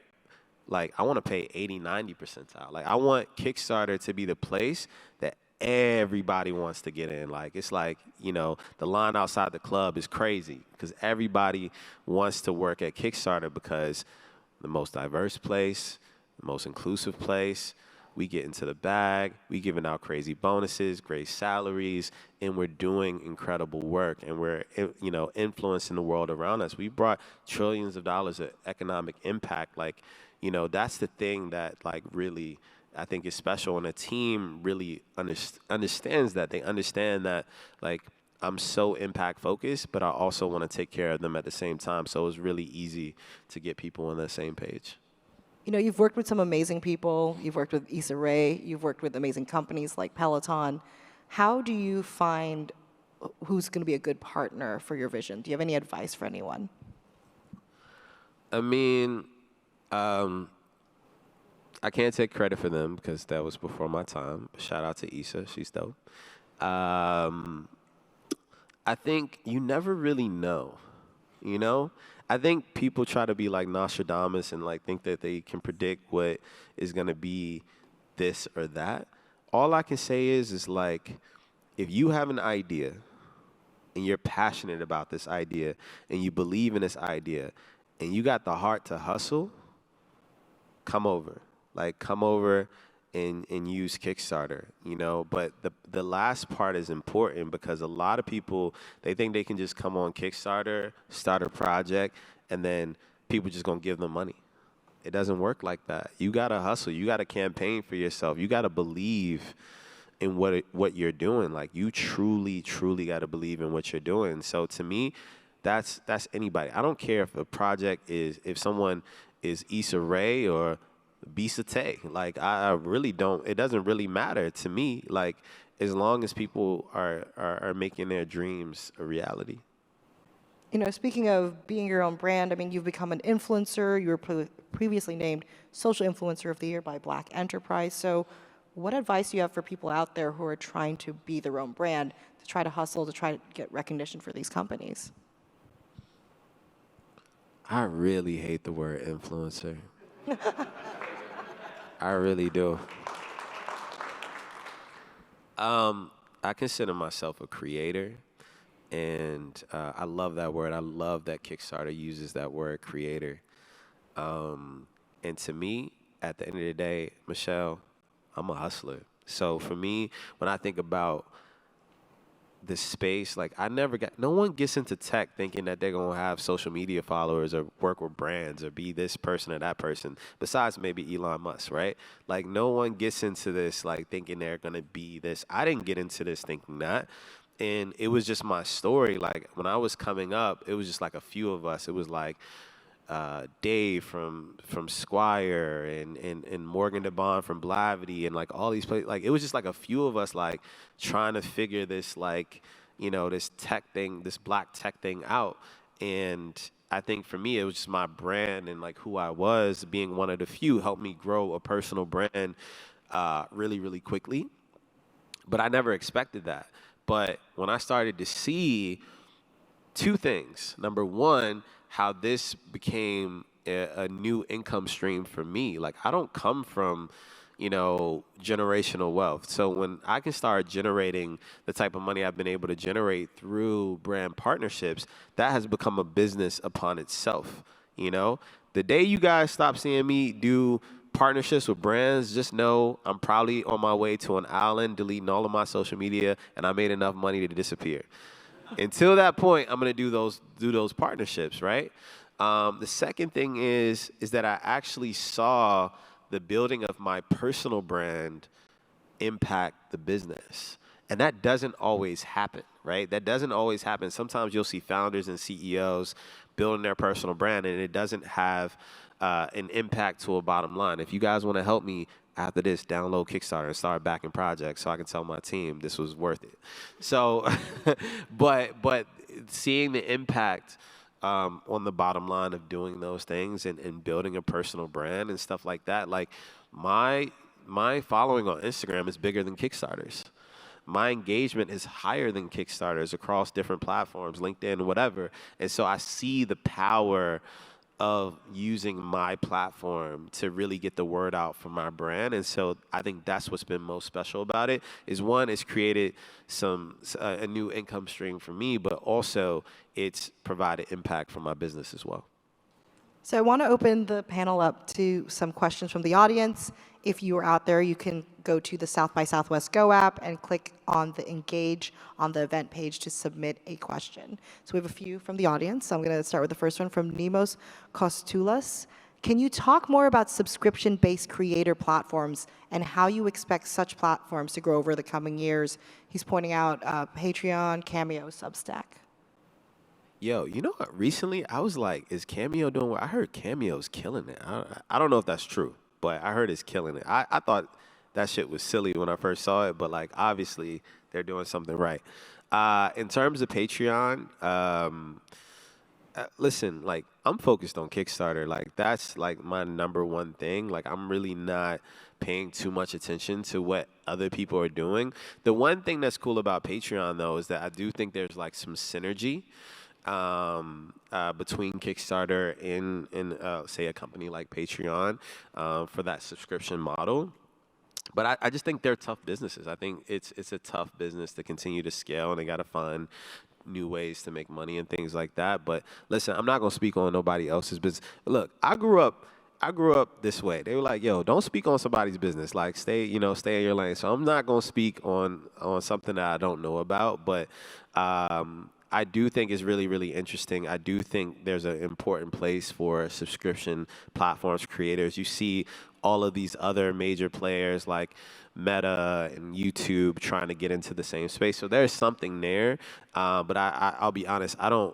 Like, I want to pay 80, 90 percentile. Like, I want Kickstarter to be the place that everybody wants to get in. Like, it's like, the line outside the club is crazy because everybody wants to work at Kickstarter because the most diverse place, the most inclusive place. We get into the bag. We giving out crazy bonuses, great salaries, and we're doing incredible work. And we're, influencing the world around us. We brought trillions of dollars of economic impact. Like, that's the thing that, like, really I think is special. And a team really understands that. They understand that, like, I'm so impact focused, but I also want to take care of them at the same time. So it was really easy to get people on the same page. You know, you've worked with some amazing people. You've worked with Issa Rae. You've worked with amazing companies like Peloton. How do you find who's going to be a good partner for your vision? Do you have any advice for anyone? I mean, I can't take credit for them because that was before my time. Shout out to Issa, she's dope. I think you never really know, you know? I think people try to be like Nostradamus and like think that they can predict what is gonna be this or that. All I can say is like, if you have an idea and you're passionate about this idea and you believe in this idea and you got the heart to hustle, come over. Like, come over and use Kickstarter, you know? But the last part is important because a lot of people, they think they can just come on Kickstarter, start a project, and then people just gonna give them money. It doesn't work like that. You gotta hustle. You gotta campaign for yourself. You gotta believe in what you're doing. Like, you truly, truly gotta believe in what you're doing. So to me, that's anybody. I don't care if a project is, if someone is Issa Rae or Tay. Like, I really don't, it doesn't really matter to me, like, as long as people are making their dreams a reality. You know, speaking of being your own brand, I mean, you've become an influencer. You were previously named Social Influencer of the Year by Black Enterprise. So what advice do you have for people out there who are trying to be their own brand, to try to hustle, to try to get recognition for these companies? I really hate the word influencer. I really do. I consider myself a creator, and I love that word. I love that Kickstarter uses that word, creator. And to me, at the end of the day, Michelle, I'm a hustler. So for me, when I think about the space, like, no one gets into tech thinking that they're gonna have social media followers or work with brands or be this person or that person, besides maybe Elon Musk, right? Like, no one gets into this like thinking they're gonna be this. I didn't get into this thinking that. And it was just my story. Like, when I was coming up, it was just like a few of us. It was like Dave from Squire and Morgan DeBond from Blavity and like all these places. Like, it was just like a few of us like trying to figure this, like, you know, this tech thing, this black tech thing out. And I think for me, it was just my brand and like who I was, being one of the few, helped me grow a personal brand really, really quickly. But I never expected that. But when I started to see two things. Number one, how this became a new income stream for me. Like, I don't come from, you know, generational wealth. So when I can start generating the type of money I've been able to generate through brand partnerships, that has become a business upon itself, you know? The day you guys stop seeing me do partnerships with brands, just know I'm probably on my way to an island, deleting all of my social media, and I made enough money to disappear. Until that point, I'm gonna do those partnerships, right? The second thing is that I actually saw the building of my personal brand impact the business, and that doesn't always happen, right? That doesn't always happen. Sometimes you'll see founders and CEOs building their personal brand, and it doesn't have an impact to a bottom line. If you guys want to help me after this, download Kickstarter and start backing projects so I can tell my team this was worth it. So, but seeing the impact on the bottom line of doing those things and building a personal brand and stuff like that, like, my following on Instagram is bigger than Kickstarter's. My engagement is higher than Kickstarter's across different platforms, LinkedIn, whatever. And so I see the power of using my platform to really get the word out for my brand. And so I think that's what's been most special about it, is one, it's created a new income stream for me, but also it's provided impact for my business as well. So I want to open the panel up to some questions from the audience. If you are out there, you can go to the South by Southwest Go app and click on the Engage on the event page to submit a question. So we have a few from the audience. I'm going to start with the first one from Nemos Kostulas. Can you talk more about subscription-based creator platforms and how you expect such platforms to grow over the coming years? He's pointing out Patreon, Cameo, Substack. Yo, you know what? Recently, I was like, is Cameo doing well? I heard Cameo's killing it. I don't know if that's true, but I heard it's killing it. I thought that shit was silly when I first saw it, but like, obviously, they're doing something right. In terms of Patreon, listen, like I'm focused on Kickstarter. Like that's like my number one thing. Like I'm really not paying too much attention to what other people are doing. The one thing that's cool about Patreon though is that I do think there's like some synergy between Kickstarter and say a company like Patreon for that subscription model. But I just think they're tough businesses. I think it's a tough business to continue to scale, and they got to find new ways to make money and things like that. But listen, I'm not gonna speak on nobody else's business. Look, I grew up this way. They were like, "Yo, don't speak on somebody's business. Like, stay in your lane." So I'm not gonna speak on something that I don't know about. But I do think it's really, really interesting. I do think there's an important place for subscription platforms, creators. You see all of these other major players like Meta and YouTube trying to get into the same space. So there's something there. But I'll be honest, I'm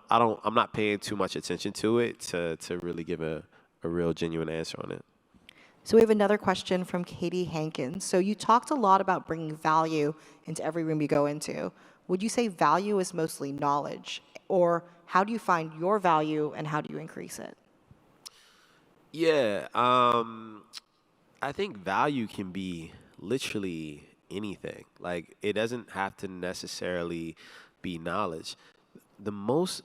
not paying too much attention to it to really give a real genuine answer on it. So we have another question from Katie Hankins. So you talked a lot about bringing value into every room you go into. Would you say value is mostly knowledge? Or how do you find your value and how do you increase it? Yeah, I think value can be literally anything. Like it doesn't have to necessarily be knowledge. The most,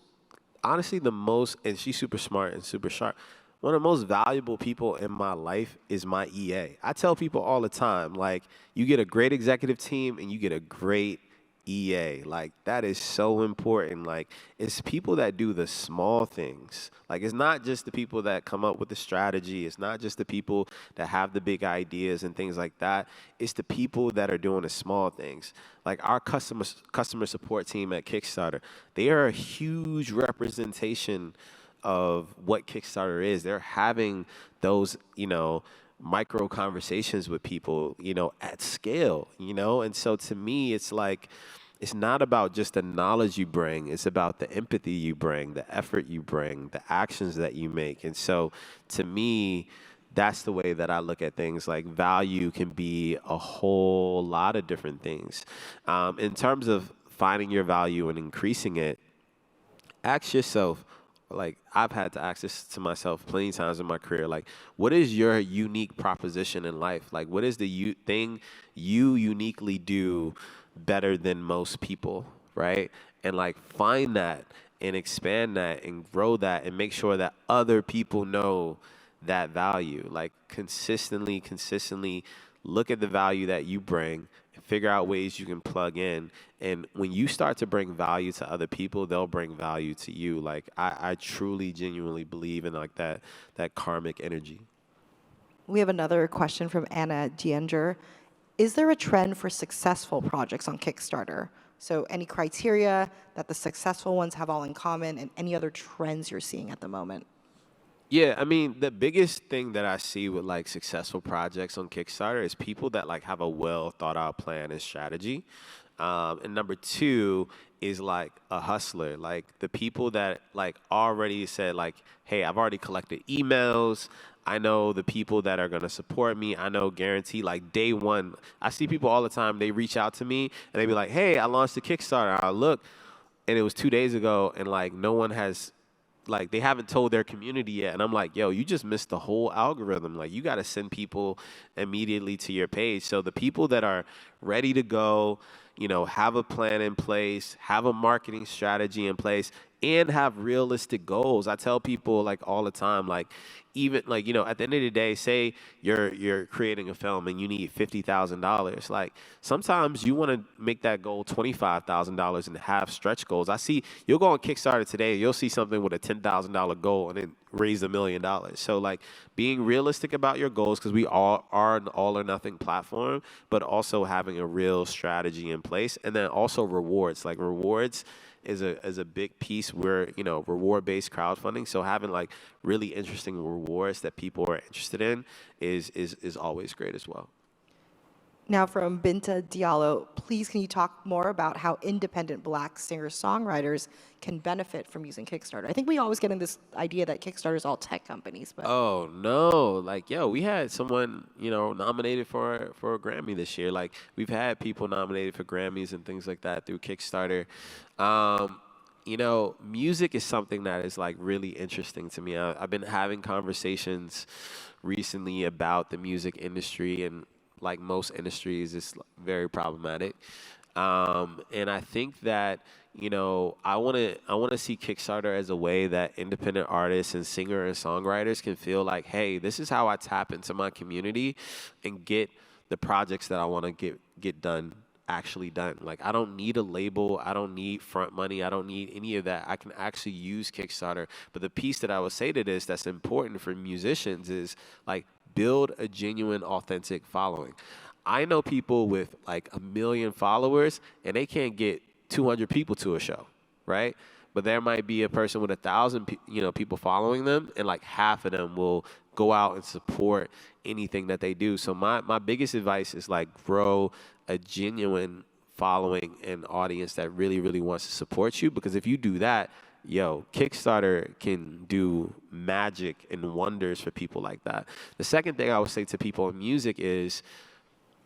honestly, and she's super smart and super sharp. One of the most valuable people in my life is my EA. I tell people all the time, like, you get a great executive team and you get a great EA. Like, that is so important. Like, it's people that do the small things. Like, it's not just the people that come up with the strategy. It's not just the people that have the big ideas and things like that. It's the people that are doing the small things. Like, our customer support team at Kickstarter, they are a huge representation of what Kickstarter is. They're having those, micro conversations with people, at scale, And so to me, it's like, it's not about just the knowledge you bring. It's about the empathy you bring, the effort you bring, the actions that you make. And so to me, that's the way that I look at things. Like value can be a whole lot of different things. In terms of finding your value and increasing it, ask yourself, like I've had to ask this to myself plenty of times in my career, like what is your unique proposition in life? Like what is the thing you uniquely do better than most people, right? And like find that and expand that and grow that and make sure that other people know that value. Like consistently look at the value that you bring and figure out ways you can plug in. And when you start to bring value to other people, they'll bring value to you. Like I truly, genuinely believe in like that karmic energy. We have another question from Anna Dienger. Is there a trend for successful projects on Kickstarter? So any criteria that the successful ones have all in common and any other trends you're seeing at the moment? Yeah, I mean, the biggest thing that I see with like successful projects on Kickstarter is people that like have a well thought out plan and strategy. And number two is like a hustler, like the people that like already said like, hey, I've already collected emails. I know the people that are gonna support me. I know guarantee like day one. I see people all the time. They reach out to me and they be like, hey, I launched a Kickstarter. I look, and it was 2 days ago, and like no one has like they haven't told their community yet. And I'm like, yo, you just missed the whole algorithm. Like you got to send people immediately to your page. So the people that are ready to go, have a plan in place, have a marketing strategy in place, and have realistic goals. I tell people like all the time, like even like, at the end of the day, say you're creating a film and you need $50,000. Like sometimes you want to make that goal $25,000 and have stretch goals. I see you'll go on Kickstarter today, you'll see something with a $10,000 goal and then raise $1 million. So like being realistic about your goals, because we all are an all or nothing platform, but also having a real strategy in place, and then also rewards. Like rewards is a big piece. We're reward-based crowdfunding, so having like really interesting rewards that people are interested in is always great as well. Now from Binta Diallo, please can you talk more about how independent Black singer-songwriters can benefit from using Kickstarter? I think we always get in this idea that Kickstarter is all tech companies, but Oh no! Like, yo, we had someone, nominated for a Grammy this year. Like, we've had people nominated for Grammys and things like that through Kickstarter. Music is something that is like really interesting to me. I've been having conversations recently about the music industry, and like most industries, it's very problematic. And I think that I want to see Kickstarter as a way that independent artists and singer and songwriters can feel like, hey, this is how I tap into my community and get the projects that I want to get done actually done. Like, I don't need a label, I don't need front money, I don't need any of that. I can actually use Kickstarter. But the piece that I would say to this that's important for musicians is like build a genuine, authentic following. I know people with like 1 million followers and they can't get 200 people to a show, right? But there might be a person with 1,000, people following them, and like half of them will go out and support anything that they do. So my biggest advice is like grow a genuine following and audience that really, really wants to support you. Because if you do that, Kickstarter can do magic and wonders for people like that. The second thing I would say to people in music is,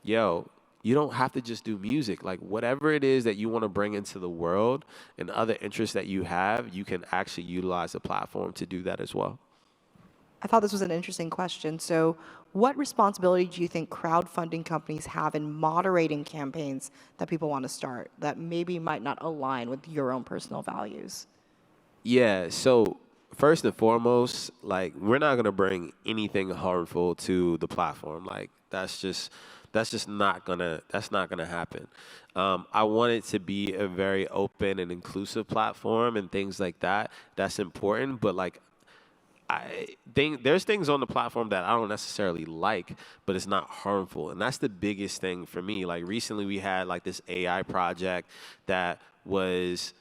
you don't have to just do music. Like, whatever it is that you want to bring into the world and other interests that you have, you can actually utilize the platform to do that as well. I thought this was an interesting question. So what responsibility do you think crowdfunding companies have in moderating campaigns that people want to start that maybe might not align with your own personal values? Yeah, so first and foremost, like, we're not gonna bring anything harmful to the platform. Like, that's not gonna happen. I want it to be a very open and inclusive platform and things like that. That's important, but like, I think there's things on the platform that I don't necessarily like, but it's not harmful, and that's the biggest thing for me. Like, recently we had like this AI project that was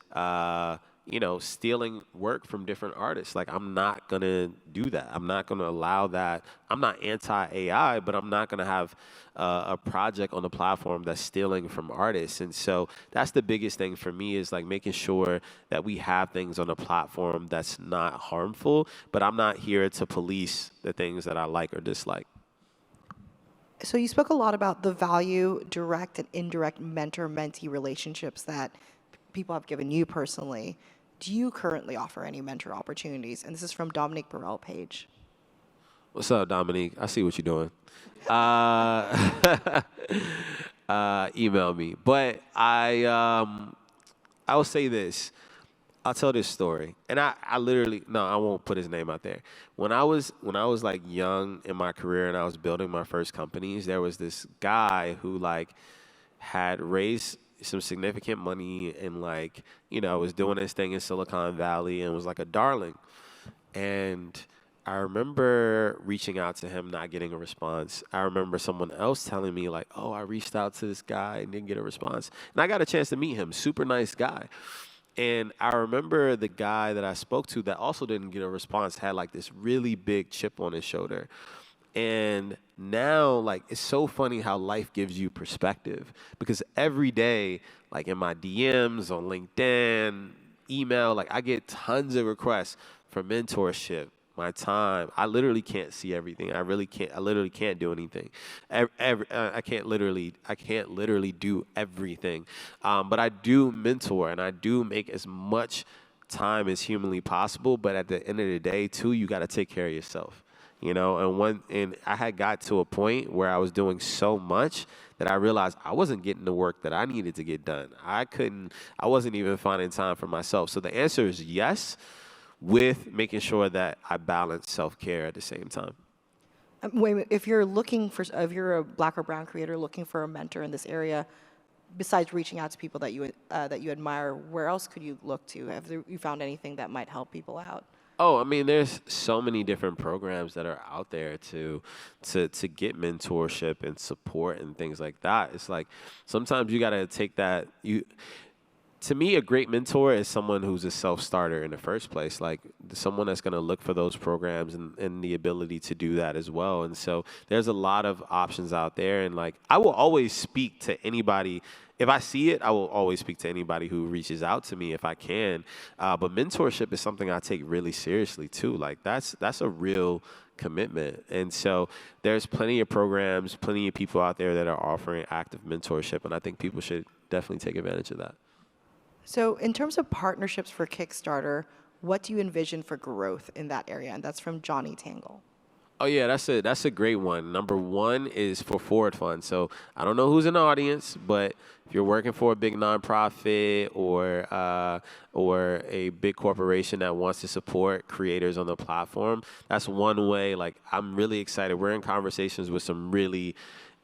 stealing work from different artists. Like, I'm not gonna do that. I'm not gonna allow that. I'm not anti-AI, but I'm not gonna have a project on the platform that's stealing from artists. And so that's the biggest thing for me, is like making sure that we have things on the platform that's not harmful, but I'm not here to police the things that I like or dislike. So you spoke a lot about the value, direct and indirect mentor-mentee relationships that people have given you personally. Do you currently offer any mentor opportunities? And this is from Dominique Burrell Page. What's up, Dominique? I see what you're doing. Email me. But I will say this. I'll tell this story, and I literally, no, I won't put his name out there. When I was like young in my career and I was building my first companies, there was this guy who like had raised some significant money and like, was doing this thing in Silicon Valley and was like a darling. And I remember reaching out to him, not getting a response. I remember someone else telling me like, oh, I reached out to this guy and didn't get a response. And I got a chance to meet him, super nice guy. And I remember the guy that I spoke to that also didn't get a response had like this really big chip on his shoulder. And now, like, it's so funny how life gives you perspective, because every day, like in my DMs on LinkedIn, email, like I get tons of requests for mentorship, my time. I literally can't see everything. I literally can't do anything. I can't literally do everything. But I do mentor and I do make as much time as humanly possible. But at the end of the day, too, you got to take care of yourself. And I had got to a point where I was doing so much that I realized I wasn't getting the work that I needed to get done. I wasn't even finding time for myself. So the answer is yes, with making sure that I balance self-care at the same time. Wait, if you're a Black or brown creator looking for a mentor in this area, besides reaching out to people that you admire, where else could you look to? Have you found anything that might help people out? Oh, I mean, there's so many different programs that are out there to get mentorship and support and things like that. It's like sometimes you got to take that. to me, a great mentor is someone who's a self-starter in the first place, like someone that's going to look for those programs and the ability to do that as well. And so there's a lot of options out there. And like, I will always speak to anybody. If I see it, I will always speak to anybody who reaches out to me if I can. But mentorship is something I take really seriously too. Like that's a real commitment. And so there's plenty of programs, plenty of people out there that are offering active mentorship. And I think people should definitely take advantage of that. So in terms of partnerships for Kickstarter, what do you envision for growth in that area? And that's from Johnny Tangle. Oh yeah, that's a great one. Number one is for Forward Fund. So I don't know who's in the audience, but if you're working for a big nonprofit or a big corporation that wants to support creators on the platform, that's one way. Like, I'm really excited. We're in conversations with some really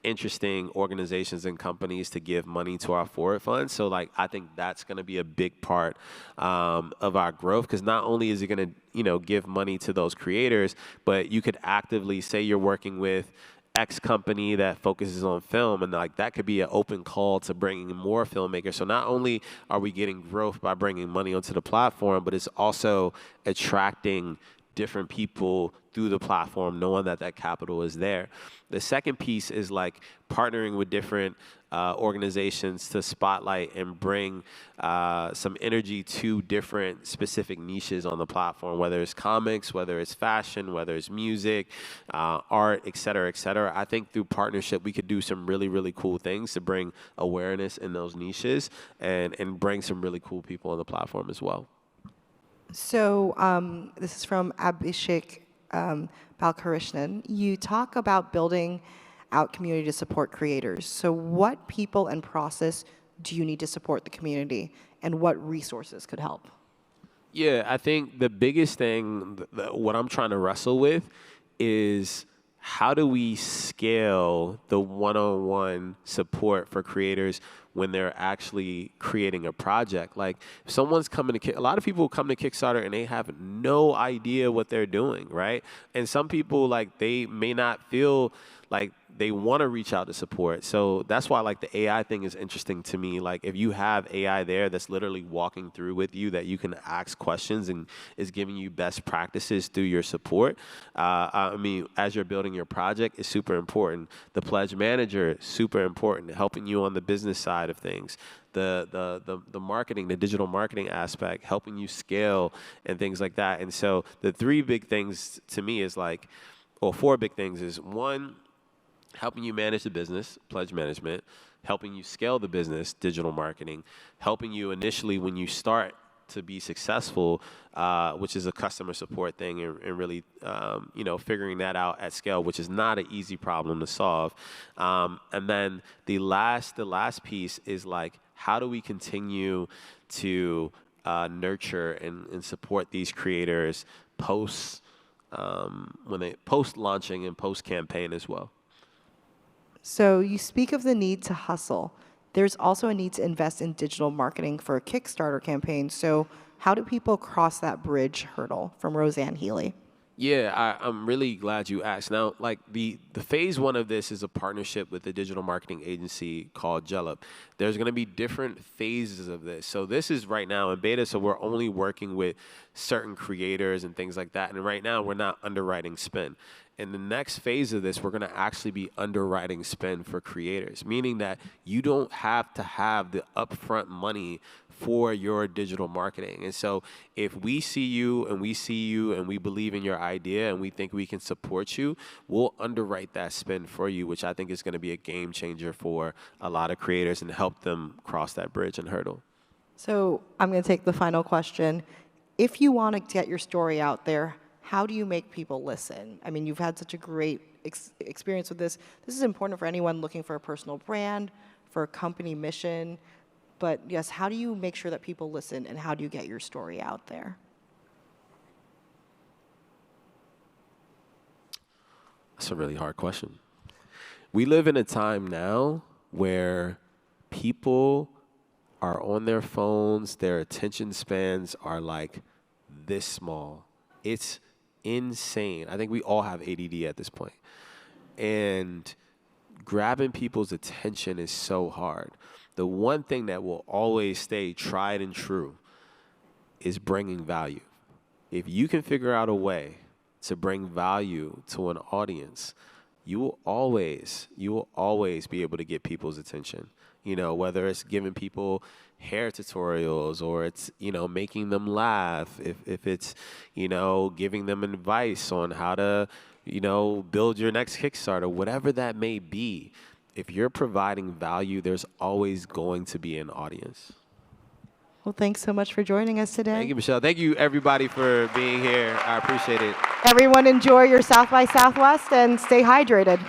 interesting organizations and companies to give money to our Forward Fund. So like, I think that's going to be a big part of our growth, because not only is it going to, give money to those creators, but you could actively say you're working with X company that focuses on film, and like that could be an open call to bringing more filmmakers. So not only are we getting growth by bringing money onto the platform, but it's also attracting different people through the platform, knowing that capital is there. The second piece is like partnering with different organizations to spotlight and bring some energy to different specific niches on the platform, whether it's comics, whether it's fashion, whether it's music, art, et cetera, et cetera. I think through partnership, we could do some really, really cool things to bring awareness in those niches and bring some really cool people on the platform as well. So this is from Abhishek Balkarishnan. You talk about building out community to support creators. So what people and process do you need to support the community, and what resources could help? Yeah, I think the biggest thing, what I'm trying to wrestle with is how do we scale the one-on-one support for creators when they're actually creating a project? Like, if someone's coming to, a lot of people come to Kickstarter and they have no idea what they're doing, right? And some people, like, they may not feel like they want to reach out to support. So that's why, like, the AI thing is interesting to me. Like, if you have AI there that's literally walking through with you, that you can ask questions and is giving you best practices through your support, I mean, as you're building your project, is super important. The pledge manager, super important, helping you on the business side of things. The marketing, the digital marketing aspect, helping you scale and things like that. And so the three big things to me is like, or four big things is, one, helping you manage the business, pledge management, helping you scale the business, digital marketing, helping you initially when you start to be successful, which is a customer support thing, and really, figuring that out at scale, which is not an easy problem to solve. And then the last piece is like, how do we continue to nurture and support these creators post launching and post campaign as well? So you speak of the need to hustle. There's also a need to invest in digital marketing for a Kickstarter campaign. So how do people cross that bridge hurdle? From Roseanne Healy. Yeah, I'm really glad you asked. Now, like the phase one of this is a partnership with a digital marketing agency called Jellup. There's going to be different phases of this. So this is right now in beta, so we're only working with certain creators and things like that. And right now, we're not underwriting spend. In the next phase of this, we're going to actually be underwriting spend for creators, meaning that you don't have to have the upfront money for your digital marketing. And so if we see you and we believe in your idea and we think we can support you, we'll underwrite that spend for you, which I think is going to be a game changer for a lot of creators and help them cross that bridge and hurdle. So I'm going to take the final question. If you want to get your story out there, how do you make people listen? I mean, you've had such a great experience with this. This is important for anyone looking for a personal brand, for a company mission. But yes, how do you make sure that people listen, and how do you get your story out there? That's a really hard question. We live in a time now where people are on their phones, their attention spans are like this small. It's insane. I think we all have ADD at this point. And grabbing people's attention is so hard. the one thing that will always stay tried and true is bringing value. If you can figure out a way to bring value to an audience, you will always be able to get people's attention. You know, whether it's giving people hair tutorials or it's, you know, making them laugh, if it's, you know, giving them advice on how to, you know, build your next Kickstarter, whatever that may be. If you're providing value, there's always going to be an audience. Well, thanks so much for joining us today. Thank you, Michelle. Thank you, everybody, for being here. I appreciate it. Everyone enjoy your South by Southwest and stay hydrated.